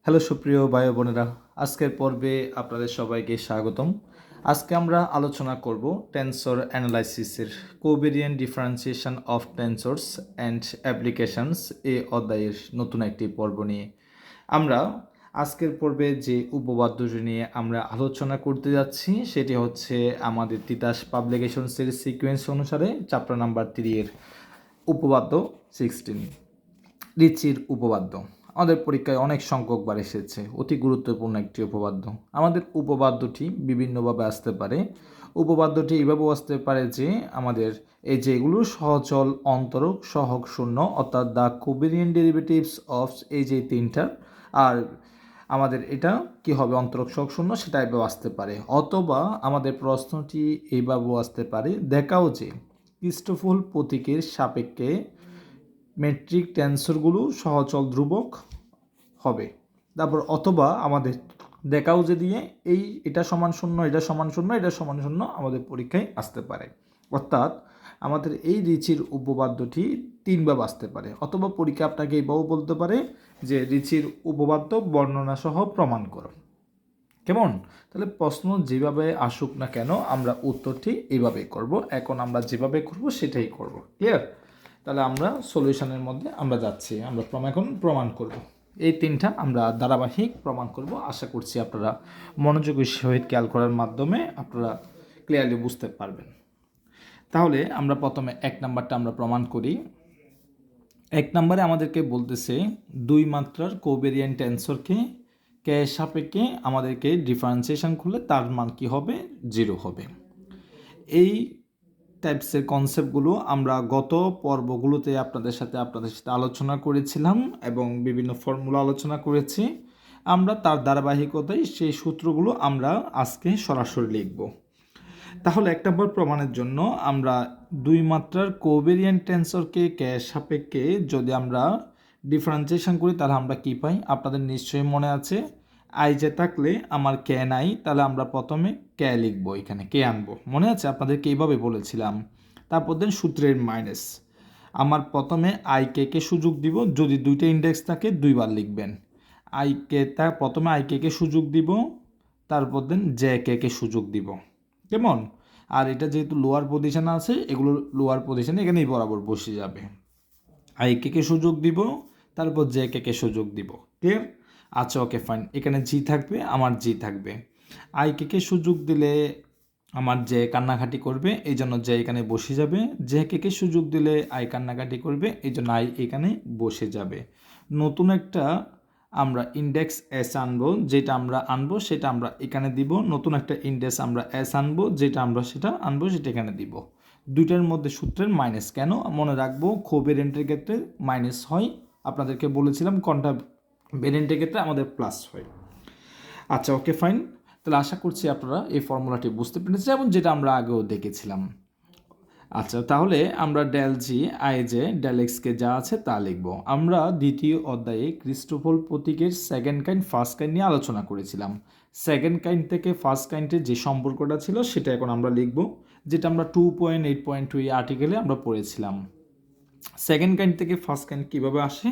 Hello সুপ্রিয় ভাই ও বোনেরা, আজকের পর্বে আপনাদের সবাইকে স্বাগতম। আজকে আমরা আলোচনা করব টেন্সর অ্যানালাইসিসের covariant differentiation of tensors and applications এই অধ্যায়ের নতুন একটি পর্ব নিয়ে। আমরা আজকের পর্বে যে উপপাদ্যটি নিয়ে আমরা আলোচনা করতে যাচ্ছি সেটি হচ্ছে আমাদের তিতাস পাবলিকেশনসের সিকোয়েন্স অনুসারে চ্যাপ্টার নাম্বার 3 এর উপপাদ্য 16 রিচির উপপাদ্য। আমাদের পরীক্ষায় অনেক সংখ্যকবার এসেছে, অতি গুরুত্বপূর্ণ একটি উপপাদ্য। আমাদের উপপাদ্যটি বিভিন্নভাবে আসতে পারে। উপপাদ্যটি এইভাবেও আসতে পারে যে আমাদের এই যে এগুলো সহচল অন্তরক সহগ শূন্য, অর্থাৎ দ্য কোভেরিয়েন্ট ডেরিভেটিভস অফ এই যে তিনটা, আর আমাদের এটা কি হবে অন্তরক সহগ শূন্য, সেটা এভাবে আসতে পারে। অথবা আমাদের প্রশ্নটি এইভাবেও আসতে পারে, দেখাও যে ক্রিস্টোফল প্রতীকের সাপেক্ষে মেট্রিক টেন্সরগুলো সহচল ধ্রুবক হবে। তারপর অথবা আমাদের দেখাও যে দিয়ে এটা সমান শূন্য, এটা সমান শূন্য, এটা সমান শূন্য আমাদের পরীক্ষায় আসতে পারে। অর্থাৎ আমাদের এই রিচির উপপাদ্যটি তিনভাবে আসতে পারে। অথবা পরীক্ষা আপনাকে এইভাবেও বলতে পারে যে রিচির উপপাদ্য বর্ণনা সহ প্রমাণ করো। কেমন? তাহলে প্রশ্ন যেভাবে আসুক না কেন আমরা উত্তরটি এইভাবেই করব। এখন আমরা যেভাবে করব সেটাই করব। ক্লিয়ার? তাহলে আমরা সলিউশনের মধ্যে আমরা যাচ্ছি, আমরা এখন প্রমাণ করব। এই তিনটা আমরা ধারাবাহিক প্রমাণ করব। আশা করছি আপনারা মনোযোগের সহিত খেয়াল করার মাধ্যমে আপনারা ক্লিয়ারলি বুঝতে পারবেন। তাহলে আমরা প্রথমে 1 নাম্বারটা আমরা প্রমাণ করি। 1 নম্বরে আমাদেরকে বলতেছে দুই মাত্রার কোভেরিয়েন্ট টেন্সরকে কে সাপেক্ষে আমাদেরকে ডিফারেন্সিয়েশন করলে তার মান কী হবে? 0 হবে। এই টাইপসের কনসেপ্টগুলো আমরা গত পর্বগুলোতে আপনাদের সাথে আলোচনা করেছিলাম এবং বিভিন্ন ফর্মুলা আলোচনা করেছি। আমরা তার ধারাবাহিকতায় সেই সূত্রগুলো আমরা আজকে সরাসরি লিখব। তাহলে 1 নম্বর প্রমাণের জন্য আমরা দুই মাত্রার কোভেরিয়েন্ট টেন্সরকে কে সাপেক্ষে যদি আমরা ডিফারেন্সিয়েশন করি তাহলে আমরা কি পাই? আপনাদের নিশ্চয়ই মনে আছে, আই যে থাকলে আমার কে নাই, তাহলে আমরা প্রথমে কে লিখবো, এখানে কে আনবো। মনে আছে আপনাদেরকে এইভাবে বলেছিলাম। তারপর দেন সূত্রের মাইনাস, আমার প্রথমে আই কে সুযোগ দিব, যদি দুইটা ইন্ডেক্স থাকে দুইবার লিখবেন। আই কে প্রথমে আই কে সুযোগ দিব, তারপর দেন জে কে সুযোগ দিব। কেমন? আর এটা যেহেতু লোয়ার পজিশনে আছে, এগুলো লোয়ার পজিশনে এখানেই বরাবর বসে যাবে। আই কে সুযোগ দিব, তারপর জে কে সুযোগ দিব। ক্লিয়ার? আচ্ছা, ওকে ফাইন। এখানে জি থাকবে, আমার জি থাকবে। আই কে সুযোগ দিলে আমার জে কান্নাকাটি করবে, এই জন্য জে এখানে বসে যাবে। জে কে সুযোগ দিলে আই কান্নাকাটি করবে, এই জন্য আই এখানে বসে যাবে। নতুন একটা আমরা ইন্ডেক্স এস আনবো, যেটা আমরা আনবো সেটা আমরা এখানে দিব। নতুন একটা ইন্ডেক্স আমরা এস আনবো, যেটা আমরা সেটা আনবো সেটা এখানে দিব। দুইটার মধ্যে সূত্রের মাইনাস কেন? মনে রাখবো কোভেরিয়েন্টের ক্ষেত্রে মাইনাস হয়, আপনাদেরকে বলেছিলাম কোনটা ভেরিয়েন্টের ক্ষেত্রে আমাদের প্লাস হয়। আচ্ছা, ওকে ফাইন। তাহলে আশা করছি আপনারা এই ফর্মুলাটি বুঝতে পেরেছেন এবং যেটা আমরা আগেও দেখেছিলাম। আচ্ছা, তাহলে আমরা del G I J del এক্সকে যা আছে তা লিখব। আমরা দ্বিতীয় অধ্যায়ে ক্রিস্টোফল প্রতীকের সেকেন্ড কাইন্ড ফার্স্ট কাইন্ড নিয়ে আলোচনা করেছিলাম। সেকেন্ড কাইন্ড থেকে ফার্স্ট কাইন্ডের যে সম্পর্কটা ছিল সেটা এখন আমরা লিখব, যেটা আমরা 2.8.2 এই আর্টিকেলে আমরা পড়েছিলাম। সেকেন্ড কাইন্ড থেকে ফার্স্ট কাইন্ড কীভাবে আসে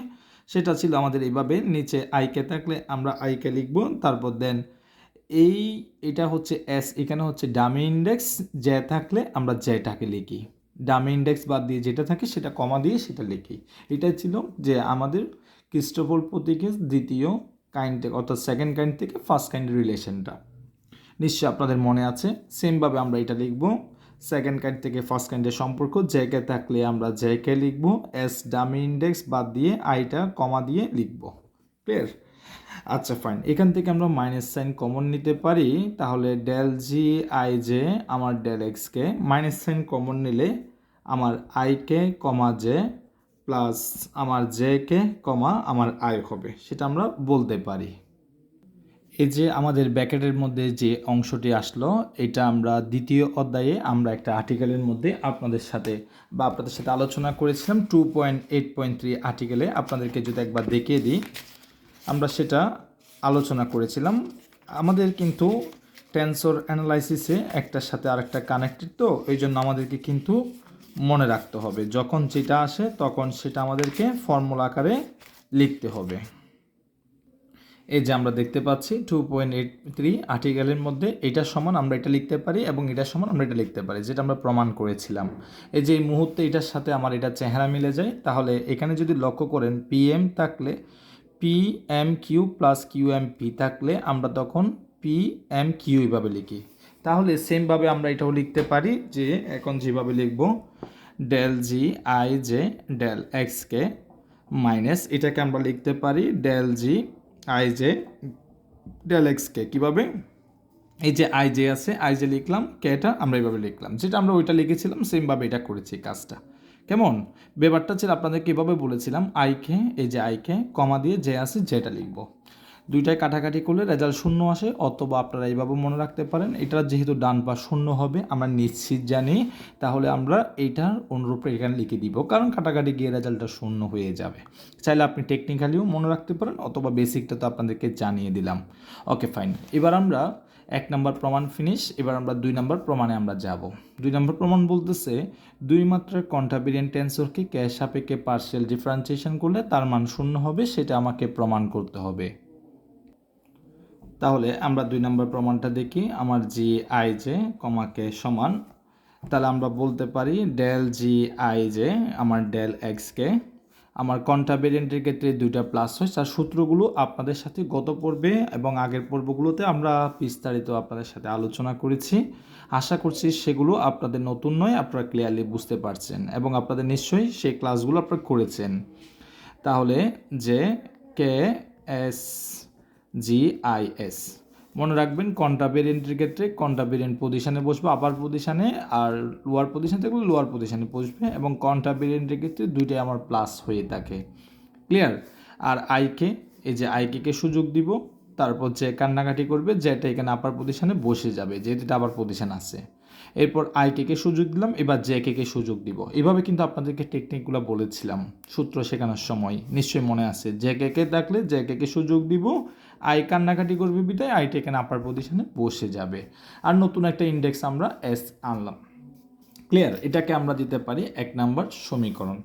সেটা ছিল আমাদের এইভাবে, নিচে আইকে থাকলে আমরা আইকে লিখব, তারপর দেন এটা হচ্ছে এস, এখানে হচ্ছে ডামি ইন্ডেক্স, জে থাকলে আমরা জেটাকে লিখি। ডামি ইন্ডেক্স বাদ দিয়ে যেটা থাকে সেটা কমা দিয়ে সেটা লিখি। এটা ছিল যে আমাদের ক্রিস্টোফল প্রতীকের দ্বিতীয় কাইন্ড থেকে, অর্থাৎ সেকেন্ড কাইন্ড থেকে ফার্স্ট কাইন্ডের রিলেশনটা নিশ্চয়ই আপনাদের মনে আছে। সেমভাবে আমরা এটা লিখব, সেকেন্ড কাইন্ড থেকে ফার্স্ট কাইন্ডের সম্পর্ক, জেকে থাকলে আমরা জেকে লিখব, এস ডামি ইন্ডেক্স বাদ দিয়ে আইটা কমা দিয়ে লিখব। ক্লিয়ার? আচ্ছা ফাইন। এখান থেকে আমরা মাইনাস সাইন কমন নিতে পারি, তাহলে ডেল জি আই জে আমার ডেল এক্সকে মাইনাস সাইন কমন নিলে আমার আইকে কমা জে প্লাস আমার জে কে কমা আমার আই হবে, সেটা আমরা বলতে পারি। এই যে আমাদের ব্র্যাকেটের মধ্যে যে অংশটি আসলো, এটা আমরা দ্বিতীয় অধ্যায়ে আমরা একটা আর্টিকেলের মধ্যে আপনাদের সাথে আলোচনা করেছিলাম। 2.8.3 আর্টিকেলে আপনাদেরকে যদি একবার দেখিয়ে দিই, আমরা সেটা আলোচনা করেছিলাম। আমাদের কিন্তু টেন্সর অ্যানালাইসিসে একটার সাথে আরেকটা কানেক্টেড, তো এই জন্য আমাদেরকে কিন্তু মনে রাখতে হবে, যখন যেটা আসে তখন সেটা আমাদেরকে ফর্মুলা আকারে লিখতে হবে। এই যে আমরা দেখতে পাচ্ছি 2.83 আর্টিকেলের মধ্যে এটা সমান আমরা এটা লিখতে পারি এবং এটা সমান আমরা এটা লিখতে পারি, যেটা আমরা প্রমাণ করেছিলাম। এই যে এই মুহূর্তে এটার সাথে আমার এটা চেহারা মিলে যায়, তাহলে এখানে যদি লক্ষ্য করেন পিএম থাকলে PM Q plus QM P থাকলে আমরা তখন পিএম কিউ এইভাবে লিখি। তাহলে সেমভাবে আমরা এটাও লিখতে পারি, যে এখন যেভাবে লিখব del G I J del X K minus এটাকে আমরা লিখতে পারি del G I J del X K. কীভাবে? এই যে আই জে আছে, আই জে লিখলাম, কেটা আমরা এইভাবে লিখলাম, যেটা আমরা ওইটা লিখেছিলাম সেমভাবে এটা করেছি কাজটা। কেমন ব্যাপারটা ছিল আপনাদের কীভাবে বলেছিলাম, আইকে এই যে আইকে কমা দিয়ে যে আছে যেটা লিখবো, দুইটায় কাটাকাটি করলে রেজাল্ট শূন্য আসে, অথবা আপনারা এইভাবে মনে রাখতে পারেন এটার যেহেতু ডান পাশ শূন্য হবে আমরা নিশ্চিত জানি, তাহলে আমরা এইটার অনুরূপে এখানে লিখে দিব, কারণ কাটাকাটি গিয়ে রেজাল্টটা শূন্য হয়ে যাবে। চাইলে আপনি টেকনিক্যালিও মনে রাখতে পারেন, অথবা বেসিকটা তো আপনাদেরকে জানিয়ে দিলাম। ওকে ফাইন, এবার আমরা 1 নম্বর প্রমাণ ফিনিশ। এবার আমরা 2 নম্বর প্রমাণে আমরা যাব। 2 নম্বর প্রমাণ বলতেছে 2 মাত্রার কন্টাবিলিয়েন্ট টেন্সরকে কে সাপেক্ষে পার্শিয়াল ডিফারেন্সিয়েশন করলে তার মান শূন্য হবে, সেটা আমাকে প্রমাণ করতে হবে। তাহলে আমরা 2 নম্বর প্রমাণটা দেখি। আমার জি আই জে কমাকে সমান, তাহলে আমরা বলতে পারি ডেল জি আই জে আমার ডেল এক্সকে, আমার কন্টাবিলিয়েন্টের ক্ষেত্রে 2টা প্লাস হয়। তার সূত্রগুলো আপনাদের সাথে গত পর্বে এবং আগের পর্বগুলোতে আমরা বিস্তারিত আপনাদের সাথে আলোচনা করেছি। আশা করছি সেগুলো আপনাদের নতুন নয়, আপনারা ক্লিয়ারলি বুঝতে পারছেন এবং আপনাদের নিশ্চয়ই সেই ক্লাসগুলো আপনারা করেছেন। তাহলে যে K S G I S মনে রাখবেন, কন্টাবিলিয়েন্টের ক্ষেত্রে কন্টাবিলিয়েন্ট পজিশানে বসবে আপার পজিশানে, আর লোয়ার পজিশান থাকলে লোয়ার পজিশানে বসবে, এবং কন্টাবিলিয়েন্টের ক্ষেত্রে দুইটাই আমার প্লাস হয়ে থাকে। ক্লিয়ার? আর আইকে এই যে আইকে সুযোগ দিব, তারপর যে কান্নাকাটি করবে যেটা এখানে আপার পজিশানে বসে যাবে, যেহেতু এটা আবার পজিশান আছে। এরপর আইকে সুযোগ দিলাম, এবার জে কে সুযোগ দিব। এভাবে কিন্তু আপনাদেরকে টেকনিকগুলো বলেছিলাম সূত্র শেখানোর সময়, নিশ্চয়ই মনে আছে। জে কে থাকলে জে কে সুযোগ দিব, আই কান্নাকাটি করবে বিদায় আইটা এখানে আপার পজিশনে বসে যাবে, আর নতুন একটা ইন্ডেক্স আমরা এস আনলাম। ক্লিয়ার? এটাকে আমরা দিতে পারি 1 নম্বর সমীকরণ।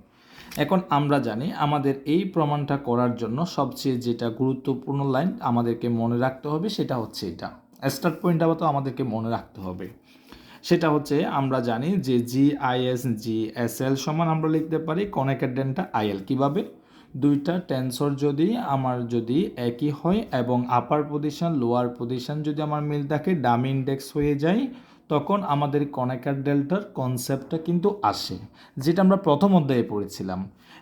এখন আমরা জানি আমাদের এই প্রমাণটা করার জন্য সবচেয়ে যেটা গুরুত্বপূর্ণ লাইন আমাদেরকে মনে রাখতে হবে সেটা হচ্ছে এটা, স্টার্ট পয়েন্টটা তো আমাদেরকে মনে রাখতে হবে। সেটা হচ্ছে আমরা জানি যে জি I S G S L সমান আমরা লিখতে পারি কনেকের ডেল্টা আই এল। কীভাবে? দুইটা টেন্সর যদি আমার যদি একই হয় এবং আপার পজিশন লোয়ার পজিশন যদি আমার মিল থাকে, ডামি ইন্ডেক্স হয়ে যায়, তখন আমাদের কনেকার ডেল্টার কনসেপ্টটা কিন্তু আসে, যেটা আমরা প্রথম অধ্যায়ে পড়েছিলাম।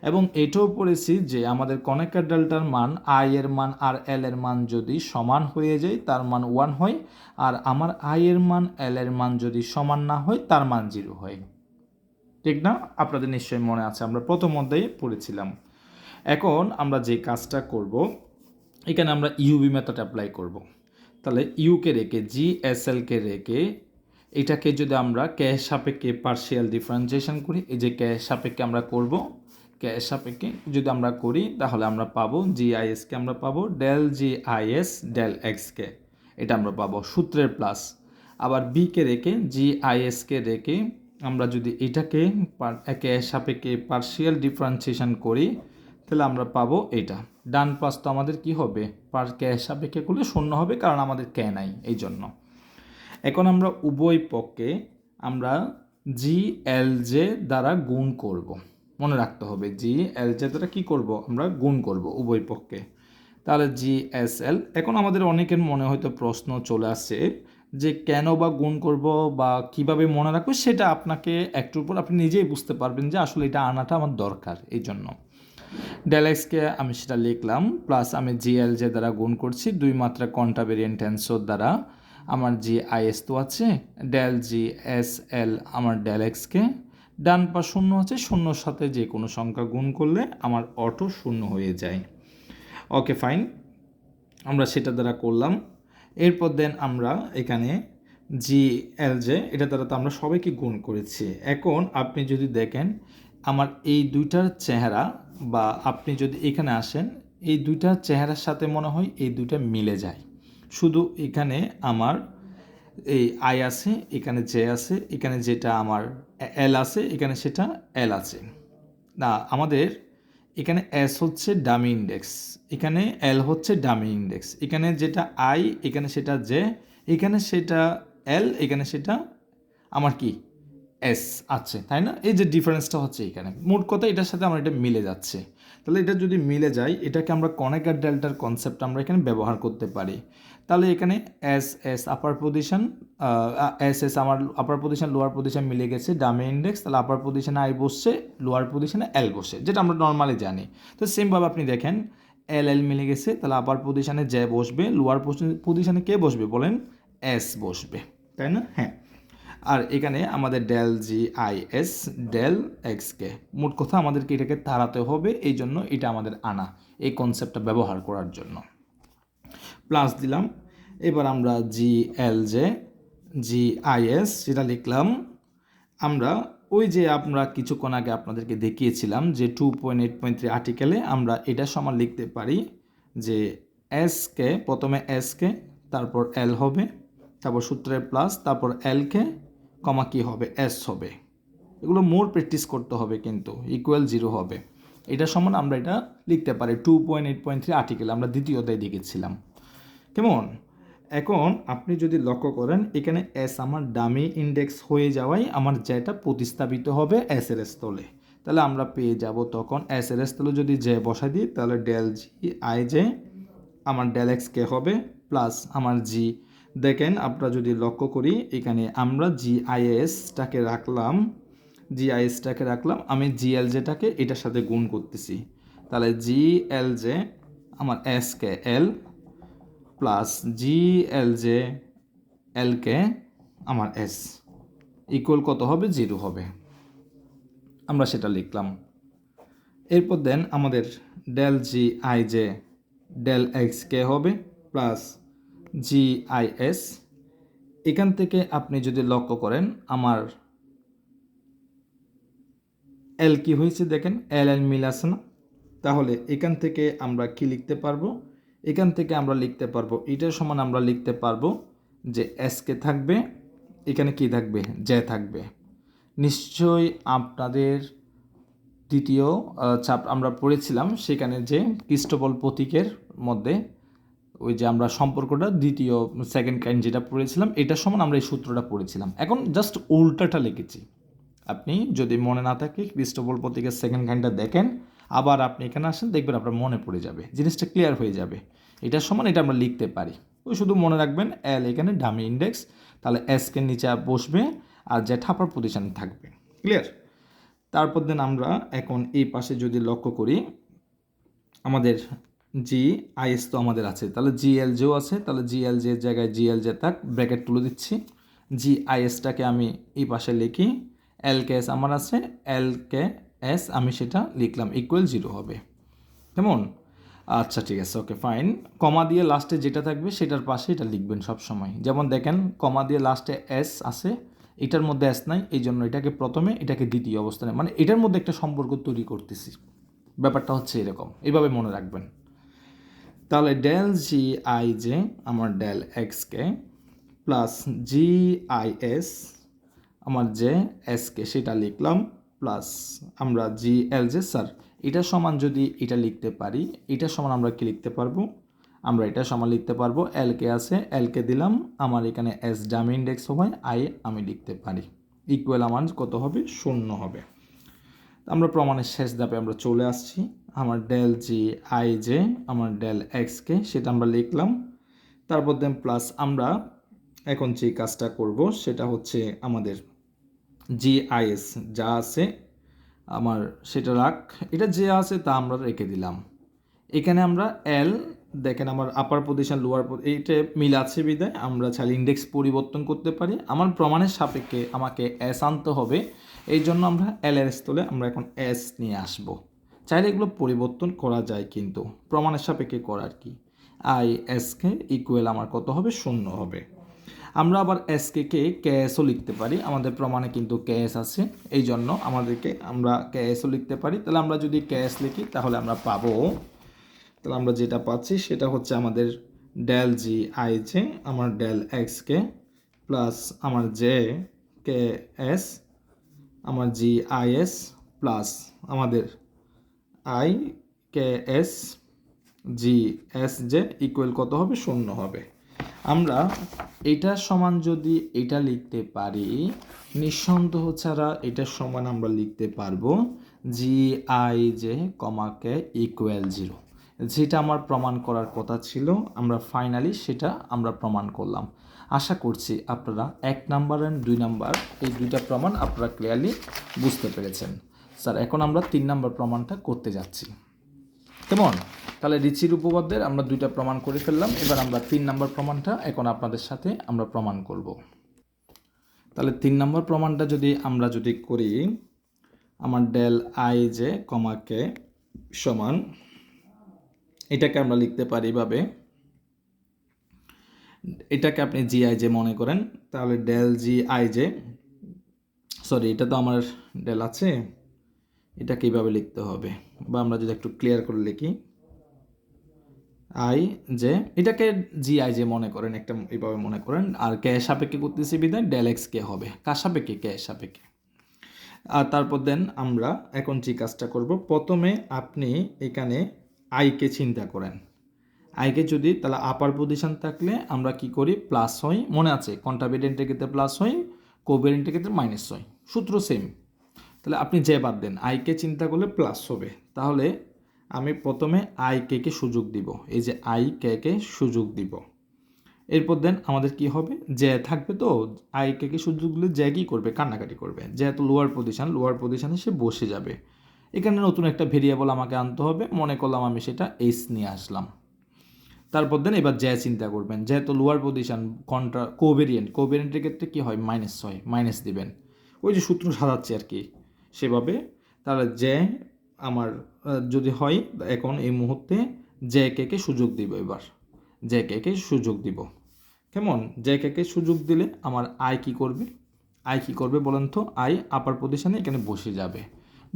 এবং এটাও পড়েছি যে আমাদের কনেকার ডেল্টার মান আই এর মান আর এল এর মান যদি সমান হয়ে যায় তার মান 1 হয়, আর আমার আই এর মান এল এর মান যদি সমান না হয় তার মান 0 হয়। ঠিক না? আপনাদের নিশ্চয়ই মনে আছে, আমরা প্রথম অধ্যায়ে পড়েছিলাম। এখন আমরা যে কাজটা করব, এখানে আমরা ইউবি মেথড অ্যাপ্লাই করব। তাহলে ইউকে রেখে জি এস এলকে রেখে এটাকে যদি আমরা কে সাপেক্ষে পার্শিয়াল ডিফারেন্সিয়েশন করি, এই যে কে সাপেক্ষে আমরা করব, কে সাপেক্ষে যদি আমরা করি তাহলে আমরা পাবো জি আইএসকে আমরা পাবো ডেল জি আইএস ডেল এক্সকে, এটা আমরা পাবো সূত্রের প্লাস। আবার বিকে রেখে জি আইএসকে রেখে আমরা যদি এটাকে কে সাপেক্ষে পার্শিয়াল ডিফারেন্সিয়েশন করি তাহলে আমরা পাবো এটা। ডান পাশ তো আমাদের কি হবে, কে সাপেক্ষে করলে শূন্য হবে, কারণ আমাদের কে নাই এই জন্য। এখন আমরা উভয় পক্ষে আমরা জি এল জে দ্বারা গুণ করব, মনে রাখতে হবে জি এল জে দ্বারা কী করব, আমরা গুণ করব উভয় পক্ষে। তাহলে জি এস এল। এখন আমাদের অনেকের মনে হয়তো প্রশ্ন চলে আসছে যে কেন বা গুণ করব বা কিভাবে মনে রাখবো, সেটা আপনাকে একটুর পর আপনি নিজেই বুঝতে পারবেন যে আসলে এটা আনাটা আমার দরকার। এই জন্য ডেল এক্সকে আমি সেটা লিখলাম, প্লাস আমি জি এল জে দ্বারা গুণ করছি 2 মাত্রা কন্টাবিলিয়েন্ট টেন্সর দ্বারা। আমার জি আইএস তো আছে, ডেল জি এস এল আমার ডেল এক্সকে, ডান পাশ শূন্য আছে, শূন্যর সাথে যে কোনো সংখ্যা গুণ করলে আমার অটো শূন্য হয়ে যায়। ওকে ফাইন, আমরা সেটা দ্বারা করলাম। এরপর দেন আমরা এখানে জি এল জে এটা দ্বারা তো আমরা সবাইকে গুণ করেছি। এখন আপনি যদি দেখেন আমার এই দুইটার চেহারা, বা আপনি যদি এখানে আসেন এই দুইটার চেহারার সাথে মনে হয় এই দুইটা মিলে যায়, শুধু এখানে আমার এই আই আছে, এখানে জে আছে, এখানে যেটা আমার এল আছে এখানে সেটা এল আছে না, আমাদের এখানে এস হচ্ছে ডামি ইন্ডেক্স, এখানে এল হচ্ছে ডামি ইন্ডেক্স, এখানে যেটা আই এখানে সেটা জে, এখানে সেটা এল, এখানে সেটা আমার কি এস আছে, তাই না? এই যে ডিফারেন্সটা হচ্ছে এখানে, মোট কথা এটার সাথে আমার এটা মিলে যাচ্ছে। তাহলে এটা যদি মিলে যায়, এটাকে আমরা কনেক আর ডেল্টার কনসেপ্ট আমরা এখানে ব্যবহার করতে পারি। তাহলে এখানে এস এস আপার পজিশন, এস এস আমার আপার পজিশন লোয়ার পজিশন মিলে গেছে, ডামি ইন্ডেক্স, তাহলে আপার পজিশনে আই বসছে, লোয়ার পজিশনে এল বসে, যেটা আমরা নর্মালি জানি। তো সেমভাবে আপনি দেখেন এল এল মিলে গেছে, তাহলে আপার পজিশনে জে বসবে, লোয়ার পজিশনে কে বসবে বলেন? এস বসবে, তাই না? হ্যাঁ। আর এখানে আমাদের del G I S del এক্সকে, মোট কথা আমাদেরকে এটাকে তাড়াতে হবে, এই জন্য এটা আমাদের আনা, এই কনসেপ্টটা ব্যবহার করার জন্য। প্লাস দিলাম, এবার আমরা G L J G I S যেটা লিখলাম, আমরা ওই যে আমরা কিছুক্ষণ আগে আপনাদেরকে দেখিয়েছিলাম যে 2.8.3 আর্টিকেলে আমরা এটা সমান লিখতে পারি যে এসকে, প্রথমে এসকে, তারপর এল হবে, তারপর সূত্রের প্লাস, তারপর এলকে কমা কী হবে? এস হবে। এগুলো মোর প্র্যাকটিস করতে হবে, কিন্তু ইকুয়াল 0 হবে। এটা সমান আমরা এটা লিখতে পারি 2.8.3 আর্টিকেল, আমরা দ্বিতীয় অধ্যায় দেখেছিলাম। কেমন? এখন আপনি যদি লক্ষ্য করেন, এখানে এস আমার ডামি ইন্ডেক্স হয়ে যাওয়ায় আমার যেটা প্রতিস্থাপিত হবে এস এর স্থলে, তাহলে আমরা পেয়ে যাব তখন এস এর স্থলে যদি জে বসাই দিই, তাহলে ডেল জি আই জে আমার ডেল এক্স কে হবে, প্লাস আমার জি, দেখেন আপনারা যদি লক্ষ্য করি, এখানে আমরা জিআইএসটাকে রাখলাম, জিআইএসটাকে রাখলাম, আমি জিএলজেটাকে এটার সাথে গুণ করতেছি, তাহলে জিএলজে আমার এস কে এল প্লাস জিএলজে এল কে আমার এস ইকুয়াল কত হবে? 0 হবে। আমরা সেটা লিখলাম। এরপর দেন আমাদের del G I J del X K হবে প্লাস জি আই এস, এখান থেকে আপনি যদি লক্ষ্য করেন আমার এল কি হয়েছে দেখেন, এল এল মিল আছে না? তাহলে এখান থেকে আমরা কি লিখতে পারবো? এখান থেকে আমরা লিখতে পারবো এটার সমান আমরা লিখতে পারবো যে এসকে থাকবে, এখানে কি থাকবে? জে থাকবে। নিশ্চয়ই আপনাদের দ্বিতীয় চাপ আমরা পড়েছিলাম, সেখানে যে ক্রিস্টোবল প্রতীকের মধ্যে ওই যে আমরা সম্পর্কটা দ্বিতীয় সেকেন্ড কাইন্ড যেটা পড়েছিলাম, এটার সমান আমরা এই সূত্রটা পড়েছিলাম। এখন জাস্ট উল্টাটা লিখেছি। আপনি যদি মনে না থাকে ক্রিস্টোবল প্রতীকের সেকেন্ড কাইন্ডটা দেখেন, আবার আপনি এখানে আসেন, দেখবেন আপনার মনে পড়ে যাবে, জিনিসটা ক্লিয়ার হয়ে যাবে। এটার সমান এটা আমরা লিখতে পারি। ওই শুধু মনে রাখবেন এল এখানে ডামি ইন্ডেক্স, তাহলে এসকে নিচে বসবে আর যে ঠাপার পজিশনে থাকবে। ক্লিয়ার? তারপর দেন আমরা এখন এই পাশে যদি লক্ষ্য করি, আমাদের জি আইএস তো আমাদের আছে, তাহলে জিএল জেও আছে, তাহলে জিএল জের জায়গায় জিএল জে থাক, ব্র্যাকেট তুলে দিচ্ছি। জি আইএসটাকে আমি এই পাশে লিখি, এল কে এস আমার আছে, এল কে এস আমি সেটা লিখলাম, ইকুয়াল 0 হবে। কেমন? আচ্ছা ঠিক আছে, ওকে ফাইন। কমা দিয়ে লাস্টে যেটা থাকবে সেটার পাশে এটা লিখবেন সব সময়। যেমন দেখেন কমা দিয়ে লাস্টে এস আছে, এটার মধ্যে এস নাই, এই জন্য এটাকে প্রথমে, এটাকে দ্বিতীয় অবস্থানে, মানে এটার মধ্যে একটা সম্পর্ক তৈরি করতেছি। ব্যাপারটা হচ্ছে এরকম, এইভাবে মনে রাখবেন। তাহলে ডেল জি আই জে আমার ডেল এক্সকে প্লাস জি আই এস আমার যে এসকে সেটা লিখলাম, প্লাস আমরা জি এল জে, স্যার এটা সমান যদি এটা লিখতে পারি, এটা সমান আমরা কি লিখতে পারবো? আমরা এটা সমান লিখতে পারবো এল কে আছে, এল কে দিলাম, আমার এখানে এস ডামি ইন্ডেক্স হয়, আই আমি লিখতে পারি, ইকুয়াল আমার কত হবে? 0 হবে। আমরা প্রমাণের শেষ ধাপে আমরা চলে আসছি। আমার ডেল জি আই জে আমার ডেল এক্সকে সেটা আমরা লিখলাম, তারপর দেন প্লাস আমরা এখন যে কাজটা করব সেটা হচ্ছে আমাদের জিআইএস যা আছে আমার সেটা রাখ, এটা যে আছে তা আমরা রেখে দিলাম। এখানে আমরা এল, দেখেন আমার আপার পজিশন লোয়ার, এইটা মিল আছে বিদায় আমরা চাইলে ইন্ডেক্স পরিবর্তন করতে পারি। আমার প্রমাণের সাপেক্ষে আমাকে এস আনতে হবে, এই জন্য আমরা এল এর স্থলে আমরা এখন এস নিয়ে আসব। চাইলে এগুলো পরিবর্তন করা যায়, কিন্তু প্রমাণের সাপেক্ষে করার কি, আই এসকে ইকুয়াল আমার কত হবে? 0 হবে। আমরা আবার এসকে কে এসও লিখতে পারি, আমাদের প্রমাণে কিন্তু কে এস আছে, এই জন্য আমাদেরকে আমরা কে এসও লিখতে পারি। তাহলে আমরা যদি কে এস লিখি তাহলে আমরা পাবো, তাহলে আমরা যেটা পাচ্ছি সেটা হচ্ছে আমাদের ডেল জি আই জে আমার ডেল এক্সকে প্লাস আমার জে কে এস আমার জি আই এস প্লাস আমাদের I K S G S J equal কত হবে? 0 হবে। আমরা এটার সমান যদি এটা লিখতে পারি, নিঃসন্দেহ ছাড়া এটার সমান আমরা লিখতে পারবো জি আই জে কে ইকুয়াল 0, যেটা আমার প্রমাণ করার কথা ছিল, আমরা ফাইনালি সেটা আমরা প্রমাণ করলাম। আশা করছি আপনারা 1 নাম্বার অ্যান্ড 2 নাম্বার এই দুইটা প্রমাণ আপনারা ক্লিয়ারলি বুঝতে পেরেছেন। স্যার এখন আমরা 3 নাম্বার প্রমাণটা করতে যাচ্ছি। কেমন? তাহলে রিচির উপপাদ্যের আমরা 2টা প্রমাণ করে ফেললাম। এবার আমরা 3 নাম্বার প্রমাণটা এখন আপনাদের সাথে আমরা প্রমাণ করব। তাহলে 3 নাম্বার প্রমাণটা আমরা যদি করি, আমার ডেল আই জে কে সমান, এটাকে আমরা লিখতে পারি এভাবে, এটাকে আপনি জি আই জে মনে করেন, তাহলে del G I J, sorry এটা তো আমার ডেল আছে, এটাকে এইভাবে লিখতে হবে, বা আমরা যদি একটু ক্লিয়ার করে লিখি, আই জে, এটাকে জি আই জে মনে করেন, একটা এইভাবে মনে করেন, আর কে সাপেক্ষে করতেছি বিধায় ডেল এক্স কে হবে, কার সাপেক্ষে? কে সাপেক্ষে। আর তারপর দেন আমরা এখন যে কাজটা করব, প্রথমে আপনি এখানে আইকে চিন্তা করেন। আইকে যদি তাহলে আপার পজিশন থাকলে আমরা কি করি? প্লাস হয়, মনে আছে কন্ট্রাভেরিয়েন্টের ক্ষেত্রে প্লাস হয়, কোভেরিয়েন্টের ক্ষেত্রে মাইনাস হয়, সূত্র সেম। তাহলে আপনি যে বাদ দেন, আইকে চিন্তা করলে প্লাস হবে। তাহলে আমি প্রথমে আই কে কে সুযোগ দিব, এই যে আই কে কে সুযোগ দিব। এরপর দেন আমাদের কি হবে? যে থাকবে, তো আই কে কে সুযোগ দিলে যে কী করবে? কান্নাকাটি করবে। যেহেতু লোয়ার পজিশনে সে বসে যাবে। এখানে নতুন একটা ভেরিয়েবল আমাকে আনতে হবে, মনে করলাম আমি সেটা এইচ নিয়ে আসলাম। তারপর দেন এবার যে চিন্তা করবেন, যেহেতু লোয়ার পজিশন কোভেরিয়েন্টের ক্ষেত্রে কী হয়? মাইনাস হয়, মাইনাস দিবেন। ওই যে সূত্র সাজাচ্ছে আর কি সেভাবে। তাহলে যে আমার যদি হয়, এখন এই মুহূর্তে যে কে সুযোগ দিব, এবার যে কে সুযোগ দিব। কেমন? যে কে সুযোগ দিলে আমার আই কি করবে? আই কি করবে বলেন তো? আই আপার পজিশনে এখানে বসে যাবে।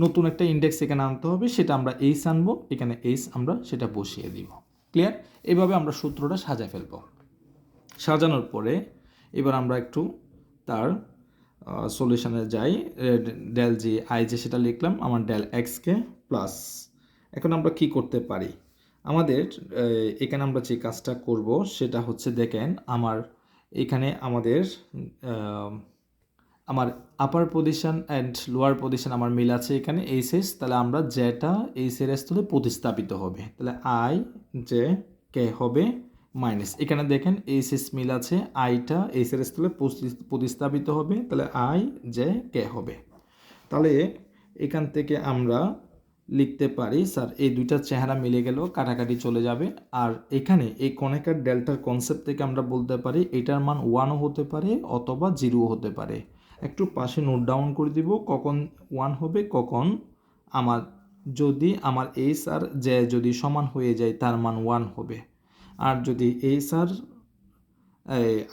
নতুন একটা ইন্ডেক্স এখানে আনতে হবে, সেটা আমরা এইচ আনবো, এখানে এইচ আমরা সেটা বসিয়ে দিব। ক্লিয়ার? এইভাবে আমরা সূত্রটা সাজায় ফেলব। সাজানোর পরে এবার আমরা একটু তার সলিউশনে যাই। ডেল জি আই যে সেটা লিখলাম, আমার ডেল এক্সকে প্লাস, এখন আমরা কি করতে পারি? আমাদের এখানে আমরা যে কাজটা করব সেটা হচ্ছে, দেখেন আমার এখানে আমার আপার পজিশন অ্যান্ড লোয়ার পজিশন আমার মিল আছে এখানে এইচ এস, তাহলে আমরা যেটা এইচ এর স্থলে প্রতিস্থাপিত হবে, তাহলে আই যে কে হবে মাইনাস, এখানে দেখেন এইচ এস মিল আছে, আইটা এইচ এর স্থলে প্রতিস্থাপিত হবে, তাহলে আই যে কে হবে। তাহলে এখান থেকে আমরা লিখতে পারি, স্যার এই দুইটা চেহারা মিলে গেল, কাটাকাটি চলে যাবে। আর এখানে এই কনেকার ডেল্টার কনসেপ্ট থেকে আমরা বলতে পারি এটার মান 1ও হতে পারে অথবা 0ও হতে পারে। একটু পাশে নোট ডাউন করে দিব, কখন 1 হবে, কখন যদি আমার এইচ আর যে যদি সমান হয়ে যায় তার মান 1 হবে। আর যদি H R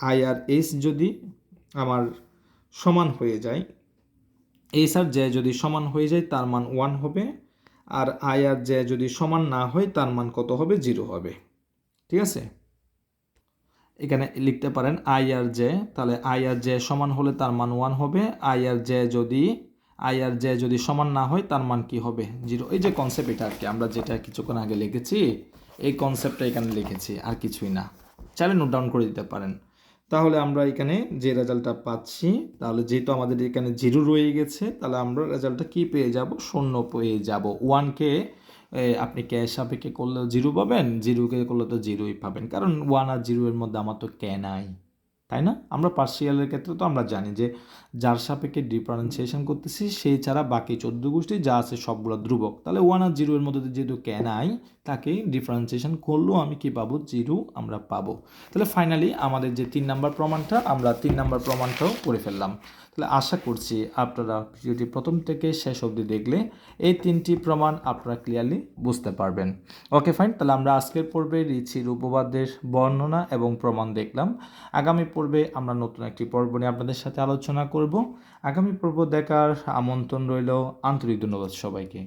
I R H যদি আমার সমান হয়ে যায়, এইচ আর জে যদি সমান হয়ে যায় তার মান 1 হবে। আর আই আর জে যদি সমান না হয় তার মান কত হবে? 0 হবে। ঠিক আছে? এখানে লিখতে পারেন আই আর জে, তাহলে আই আর জে সমান হলে তার মান 1 হবে। আই আর জে যদি সমান না হয় তার মান কি হবে? 0। এই যে কনসেপ্ট, এটা আর কি আমরা যেটা কিছুক্ষণ আগে লিখেছি, এই কনসেপ্টটা এখানে লিখেছি, আর কিছুই না। চাইলে নোট ডাউন করে দিতে পারেন। তাহলে আমরা এখানে যে রেজাল্টটা পাচ্ছি, তাহলে যেহেতু আমাদের এখানে 0 রয়ে গেছে, তাহলে আমরা রেজাল্টটা কি পেয়ে যাব? 0 পেয়ে যাব। 1কে আপনি কে সাপেক্ষে করলেও 0 পাবেন, 0কে করলে তো 0ই পাবেন, কারণ 1 আর 0 এর মধ্যে আমার তো কে নাই, তাই না? আমরা পার্সিয়ালের ক্ষেত্রে তো আমরা জানি যে যার সাপেক্ষে ডিফারেন্সিয়েশন করতেছি সেই ছাড়া বাকি 14 গোষ্ঠী যা আছে সবগুলো ধ্রুবক। তাহলে 1 আর 0 এর মধ্যে যেহেতু কে নাই, তাকে ডিফারেন্সিয়েশন করলেও আমি কি পাবো? 0 আমরা পাবো। তাহলে ফাইনালি আমাদের যে 3 নাম্বার প্রমাণটা, আমরা 3 নাম্বার প্রমাণটাও করে ফেললাম। তাহলে আশা করছি আপনারা ভিডিওটি প্রথম থেকে শেষ অবধি দেখলে এই 3টি প্রমাণ আপনারা ক্লিয়ারলি বুঝতে পারবেন। ওকে ফাইন, তাহলে আমরা আজকের পর্বে রিচির উপপাদ্যের বর্ণনা এবং প্রমাণ দেখলাম। আগামী পর্বে আমরা নতুন একটি পর্ব নিয়ে আপনাদের সাথে আলোচনা করব। আগামী পর্ব দেখার আমন্ত্রণ রইল। আন্তরিক ধন্যবাদ সবাইকে।